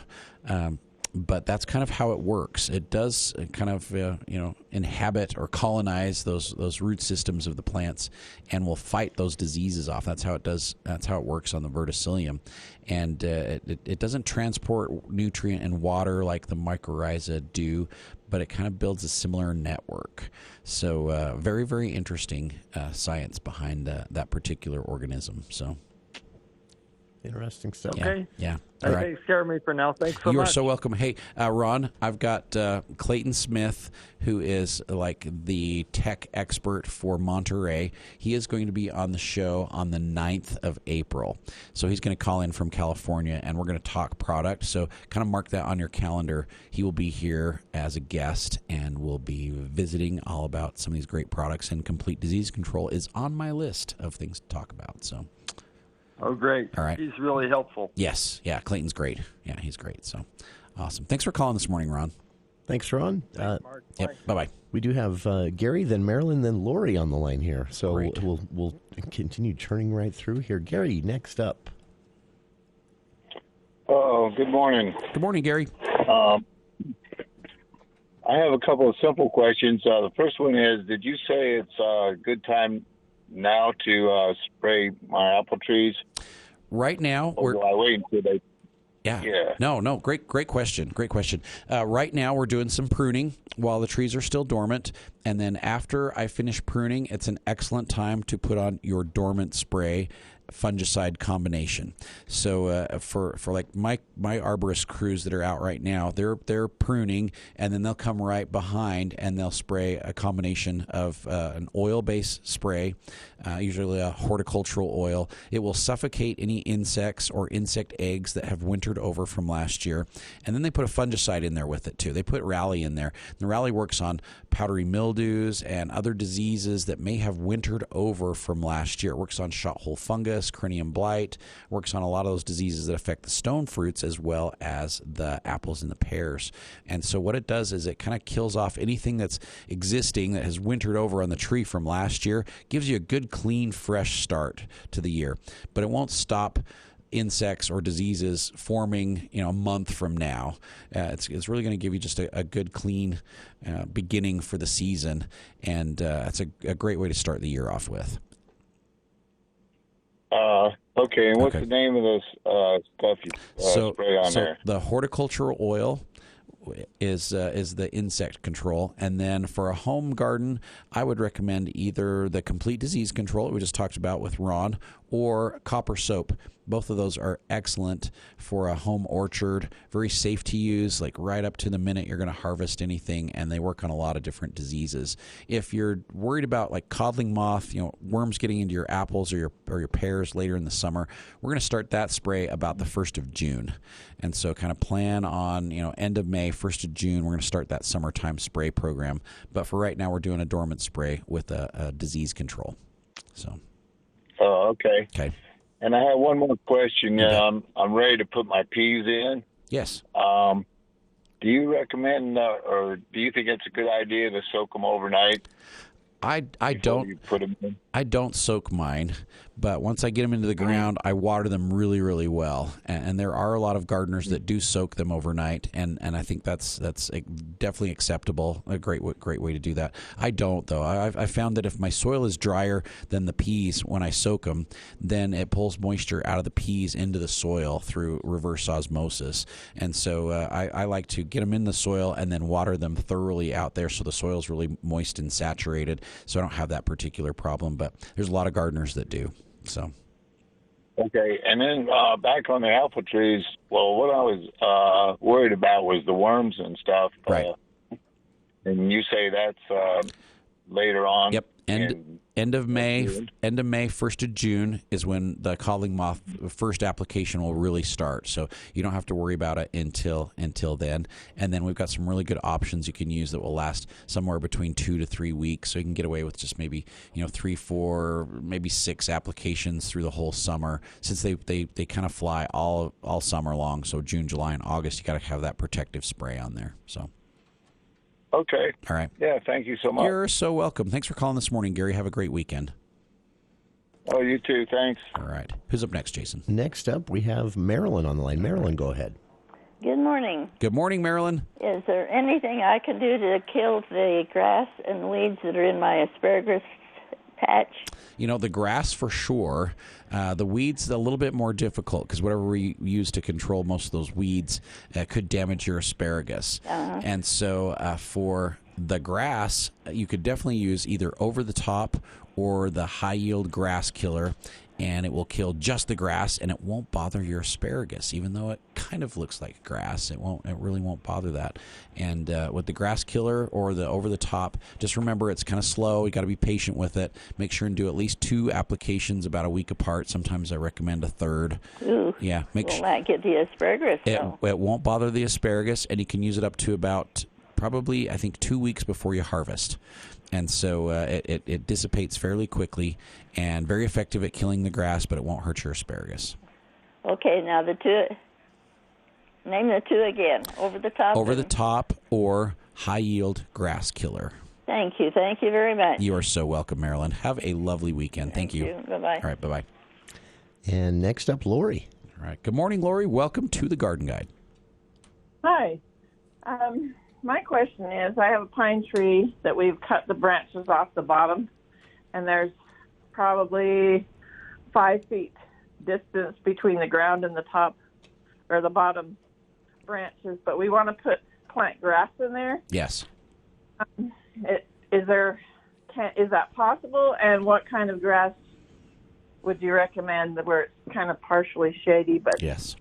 but that's kind of how it works. It does kind of inhabit or colonize those root systems of the plants, and will fight those diseases off. That's how it does. That's how it works on the verticillium, and it doesn't transport nutrient and water like the mycorrhiza do, but it kind of builds a similar network. So very, very interesting science behind that particular organism. So interesting stuff. Okay. Yeah. That takes care of me for now. Thanks so much. You are so welcome. Hey, Ron, I've got Clayton Smith, who is like the tech expert for Monterey. He is going to be on the show on the 9th of April. So he's going to call in from California, and we're going to talk product. So kind of mark that on your calendar. He will be here as a guest, and we'll be visiting all about some of these great products. And complete disease control is on my list of things to talk about. So. Oh, great. All right. He's really helpful. Yes. Yeah, Clayton's great. Yeah, he's great. So awesome. Thanks for calling this morning, Ron. Thanks, Ron. Thanks, Mark. Yep. Bye-bye. We do have Gary, then Marilyn, then Lori on the line here. So Great. we'll continue churning right through here. Gary, next up. Oh, good morning. Good morning, Gary. I have a couple of simple questions. The first one is, did you say it's a good time now to spray my apple trees? Right now, or do I wait until they... Yeah. No. Great question. Great question. Right now, we're doing some pruning while the trees are still dormant. And then after I finish pruning, it's an excellent time to put on your dormant spray fungicide combination. So for like my arborist crews that are out right now, they're pruning, and then they'll come right behind and they'll spray a combination of an oil-based spray, usually a horticultural oil. It will suffocate any insects or insect eggs that have wintered over from last year, and then they put a fungicide in there with it too. They put Rally in there. The Rally works on powdery mildews and other diseases that may have wintered over from last year. It works on shot hole fungus, crinium blight, works on a lot of those diseases that affect the stone fruits as well as the apples and the pears. And so what it does is it kind of kills off anything that's existing that has wintered over on the tree from last year, gives you a good, clean, fresh start to the year. But it won't stop insects or diseases forming, a month from now. It's really going to give you just a good, clean beginning for the season, and it's a great way to start the year off with. Okay, and what's the name of this stuff you spray on there? The horticultural oil is the insect control, and then for a home garden, I would recommend either the complete disease control that we just talked about with Ron, or copper soap. Both of those are excellent for a home orchard. Very safe to use, like right up to the minute you're going to harvest anything, and they work on a lot of different diseases. If you're worried about like codling moth, worms getting into your apples or your pears later in the summer, we're going to start that spray about the 1st of June. And so kind of plan on, end of May, 1st of June, we're going to start that summertime spray program. But for right now, we're doing a dormant spray with a disease control. So. Oh, okay. Okay. And I have one more question. I'm ready to put my peas in. Yes. Do do you recommend or do you think it's a good idea to soak them overnight? I don't put them in? I don't soak mine, but once I get them into the ground, I water them really, really well. And there are a lot of gardeners that do soak them overnight, and I think that's definitely acceptable. A great way to do that. I don't though. I found that if my soil is drier than the peas when I soak them, then it pulls moisture out of the peas into the soil through reverse osmosis. And so I like to get them in the soil and then water them thoroughly out there so the soil is really moist and saturated. So I don't have that particular problem, but there's a lot of gardeners that do. So. Okay, and then back on the apple trees, well, what I was worried about was the worms and stuff. Right. And you say that's later on. Yep. End of May, 1st of June is when the calling moth first application will really start. So you don't have to worry about it until then. And then we've got some really good options you can use that will last somewhere between 2 to 3 weeks. So you can get away with just maybe 3, 4, maybe 6 applications through the whole summer, since they kind of fly all summer long. So June, July, and August, you got to have that protective spray on there. So. Okay. All right. Yeah, thank you so much. You're so welcome. Thanks for calling this morning, Gary. Have a great weekend. Oh, you too. Thanks. All right. Who's up next, Jason? Next up, we have Marilyn on the line. Marilyn, go ahead. Good morning. Good morning, Marilyn. Is there anything I can do to kill the grass and weeds that are in my asparagus patch? The grass for sure. The weeds a little bit more difficult because whatever we use to control most of those weeds could damage your asparagus. Uh-huh. And so for the grass, you could definitely use either over the top or the high yield grass killer, and it will kill just the grass, and it won't bother your asparagus, even though it kind of looks like grass. It really won't bother that. And with the grass killer or the over the top, just remember it's kind of slow. You got to be patient with it. Make sure and do at least 2 applications about a week apart. Sometimes I recommend a third. Ooh. Yeah, Will that get the asparagus? It won't bother the asparagus, and you can use it up to about probably, I think, 2 weeks before you harvest. And so it dissipates fairly quickly and very effective at killing the grass, but it won't hurt your asparagus. Okay, now name the 2 again. Over the top? Over the top or high yield grass killer. Thank you. Thank you very much. You are so welcome, Marilyn. Have a lovely weekend. Thank you. Bye-bye. All right, bye-bye. And next up, Lori. All right. Good morning, Lori. Welcome to the Garden Guide. Hi. My question is, I have a pine tree that we've cut the branches off the bottom, and there's probably 5 feet distance between the ground and the top or the bottom branches, but we want to plant grass in there. Yes. Is that possible, and what kind of grass would you recommend where it's kind of partially shady? But yes,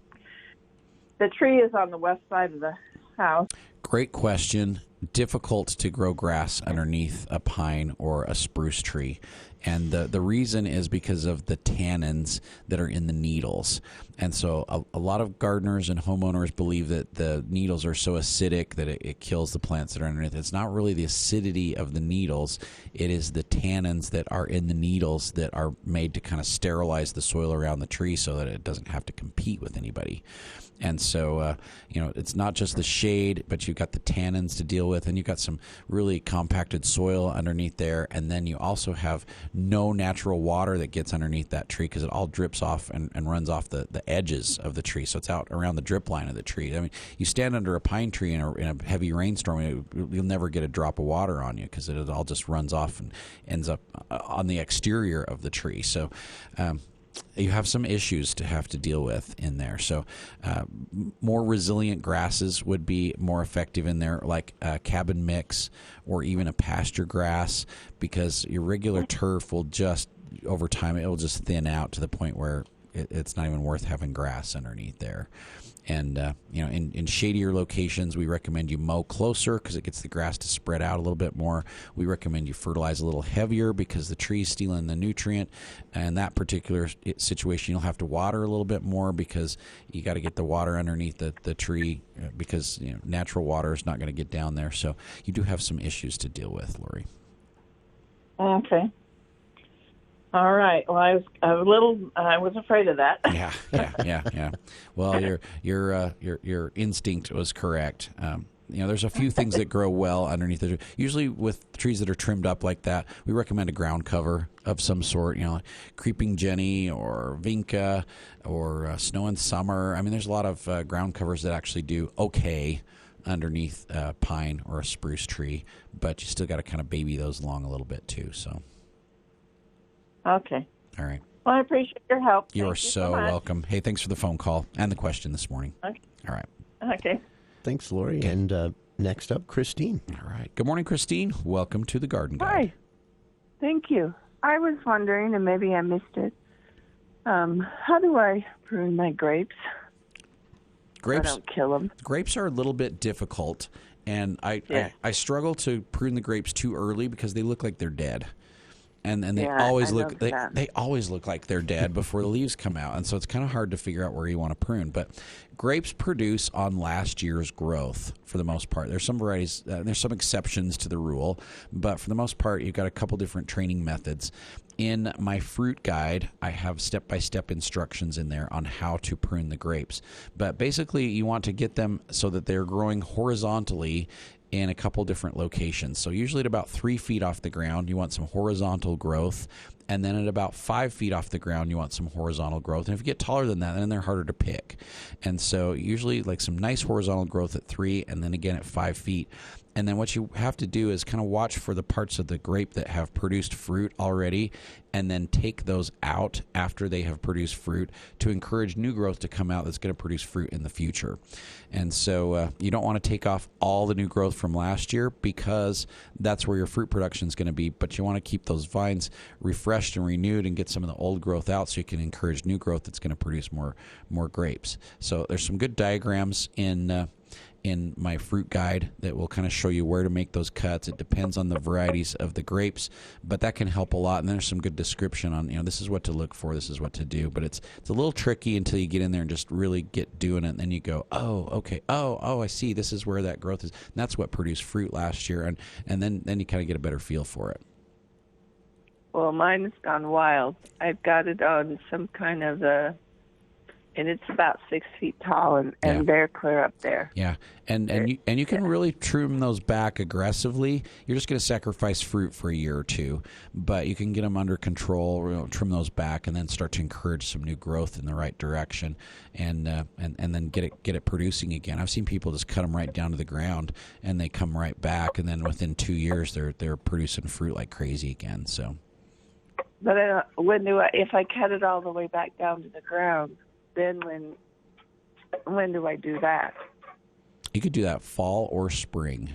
the tree is on the west side of the house. Great question. Difficult to grow grass underneath a pine or a spruce tree. And the reason is because of the tannins that are in the needles. And so a lot of gardeners and homeowners believe that the needles are so acidic that it kills the plants that are underneath. It's not really the acidity of the needles. It is the tannins that are in the needles that are made to kind of sterilize the soil around the tree so that it doesn't have to compete with anybody. And so, it's not just the shade, but you've got the tannins to deal with, and you've got some really compacted soil underneath there. And then you also have no natural water that gets underneath that tree because it all drips off and runs off the edges of the tree. So it's out around the drip line of the tree. I mean, you stand under a pine tree in a heavy rainstorm, you'll never get a drop of water on you because it all just runs off and ends up on the exterior of the tree. So, you have some issues to have to deal with in there. So more resilient grasses would be more effective in there, like a cabin mix or even a pasture grass, because your regular turf will just, over time, it will just thin out to the point where it's not even worth having grass underneath there. And, in shadier locations, we recommend you mow closer because it gets the grass to spread out a little bit more. We recommend you fertilize a little heavier because the tree's stealing the nutrient. And that particular situation, you'll have to water a little bit more because you got to get the water underneath the tree because natural water is not going to get down there. So you do have some issues to deal with, Lori. Okay. All right. Well, I was afraid of that. Yeah. Well, your instinct was correct. there's a few things that grow well underneath the tree. Usually with trees that are trimmed up like that, we recommend a ground cover of some sort, like creeping jenny or vinca or snow and summer. I mean, there's a lot of ground covers that actually do okay underneath a pine or a spruce tree, but you still got to kind of baby those along a little bit too. So, okay. All right. Well, I appreciate your help. You're Thank you so much. welcome. Hey, thanks for the phone call and the question this morning. Okay. All right. Okay. Thanks, Lori. And next up, Christine. All right. Good morning, Christine. Welcome to the Garden Guide. Hi. Thank you. I was wondering, and maybe I missed it, how do I prune my grapes? Grapes, I don't kill them. Grapes are a little bit difficult, and I struggle to prune the grapes too early because they look like they're dead. And they always look they always look like they're dead before the leaves come out, and so it's kind of hard to figure out where you want to prune. But grapes produce on last year's growth for the most part. There's some varieties, there's some exceptions to the rule, but for the most part, you've got a couple different training methods. In my fruit guide, I have step-by-step instructions in there on how to prune the grapes. But basically, you want to get them so that they're growing horizontally in a couple different locations. So usually at about 3 feet off the ground, you want some horizontal growth. And then at about 5 feet off the ground, you want some horizontal growth. And if you get taller than that, then they're harder to pick. And so usually like some nice horizontal growth at 3 and then again at 5 feet. And then what you have to do is kind of watch for the parts of the grape that have produced fruit already and then take those out after they have produced fruit to encourage new growth to come out that's going to produce fruit in the future. And so you don't want to take off all the new growth from last year because that's where your fruit production is going to be, but you want to keep those vines refreshed and renewed and get some of the old growth out so you can encourage new growth that's going to produce more grapes. So there's some good diagrams in my fruit guide that will kind of show you where to make those cuts. It depends on the varieties of the grapes, but that can help a lot. And there's some good description on, this is what to look for, this is what to do. But it's a little tricky until you get in there and just really get doing it. And then you go, oh, okay, oh, I see. This is where that growth is. And that's what produced fruit last year. And then you kind of get a better feel for it. Well, mine has gone wild. I've got it on some kind of and it's about 6 feet tall and they're clear up there. Yeah, and you can really trim those back aggressively. You're just going to sacrifice fruit for a year or two, but you can get them under control, trim those back, and then start to encourage some new growth in the right direction, and then get it producing again. I've seen people just cut them right down to the ground, and they come right back, and then within 2 years they're producing fruit like crazy again. So, but if I cut it all the way back down to the ground? Then when do I do that? You could do that fall or spring.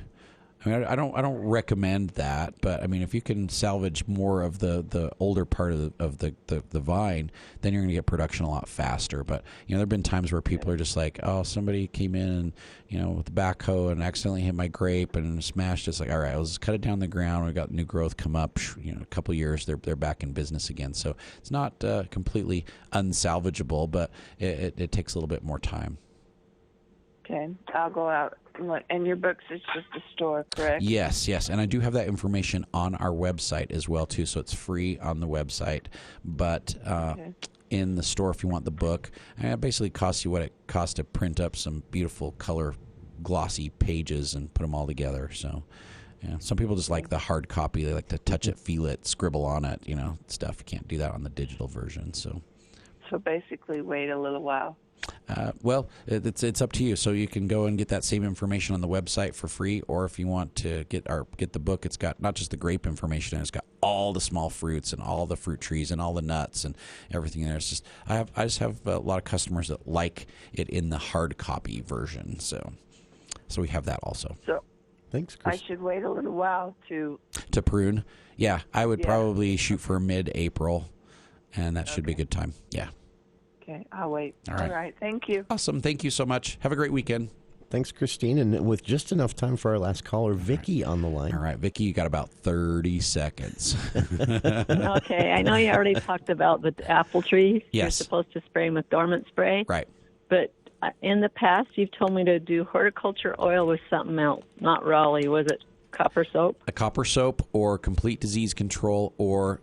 I mean, I don't recommend that, but I mean, if you can salvage more of the older part of the vine, then you're going to get production a lot faster. But there have been times where people are just like, oh, somebody came in and with the backhoe and accidentally hit my grape and smashed it. It's like, all right, let's just cut it down the ground. We got new growth come up. A couple of years, they're back in business again. So it's not completely unsalvageable, but it takes a little bit more time. Okay, I'll go out and look. And your books is just a store, correct? Yes, and I do have that information on our website as well too. So it's free on the website, but in the store, if you want the book, it basically costs you what it costs to print up some beautiful color, glossy pages and put them all together. So, some people just like the hard copy. They like to touch it, feel it, scribble on it. Stuff. You can't do that on the digital version. So basically, wait a little while. Well, it's up to you. So you can go and get that same information on the website for free, or if you want to get the book, it's got not just the grape information, it's got all the small fruits and all the fruit trees and all the nuts and everything there. It's just I just have a lot of customers that like it in the hard copy version. So we have that also. So thanks, Chris. I should wait a little while to prune. Yeah, I would probably shoot for mid-April, and that should be a good time. Yeah. Okay, I'll wait. All right. Thank you. Awesome. Thank you so much. Have a great weekend. Thanks, Christine. And with just enough time for our last caller, Vicki on the line. All right, Vicki, you got about 30 seconds. Okay, I know you already talked about the apple trees. Yes. You're supposed to spray them with dormant spray. Right. But in the past, you've told me to do horticulture oil with something else, not Raleigh. Was it copper soap? A copper soap or complete disease control or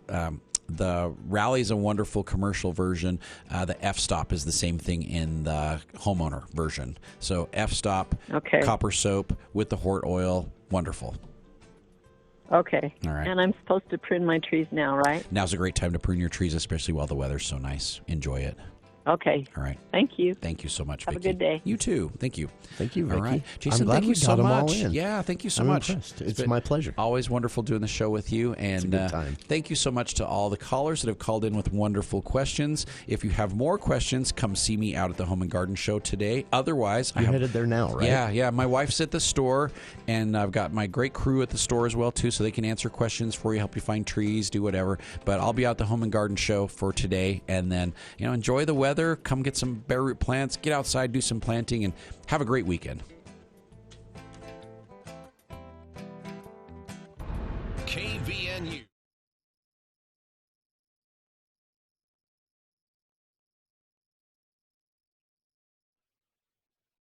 The Rally is a wonderful commercial version. The F-Stop is the same thing in the homeowner version. So F-Stop, copper soap with the Hort oil, wonderful. Okay. All right. And I'm supposed to prune my trees now, right? Now's a great time to prune your trees, especially while the weather's so nice. Enjoy it. Okay. All right. Thank you. Thank you so much, Have Vicki. a good day. You too. Thank you. Thank you, Vicki. All right. Jason, I'm glad thank you we so got them all much. in. Yeah, thank you so I'm much. impressed. It's my pleasure. Always wonderful doing the show with you. And it's a good time. Thank you so much to all the callers that have called in with wonderful questions. If you have more questions, come see me out at the Home and Garden Show today. Otherwise, You're headed there now, right? Yeah. My wife's at the store, and I've got my great crew at the store as well, too, so they can answer questions for you, help you find trees, do whatever. But I'll be out at the Home and Garden Show for today. And then, enjoy the weather. Come get some bare root plants. Get outside, do some planting, and have a great weekend.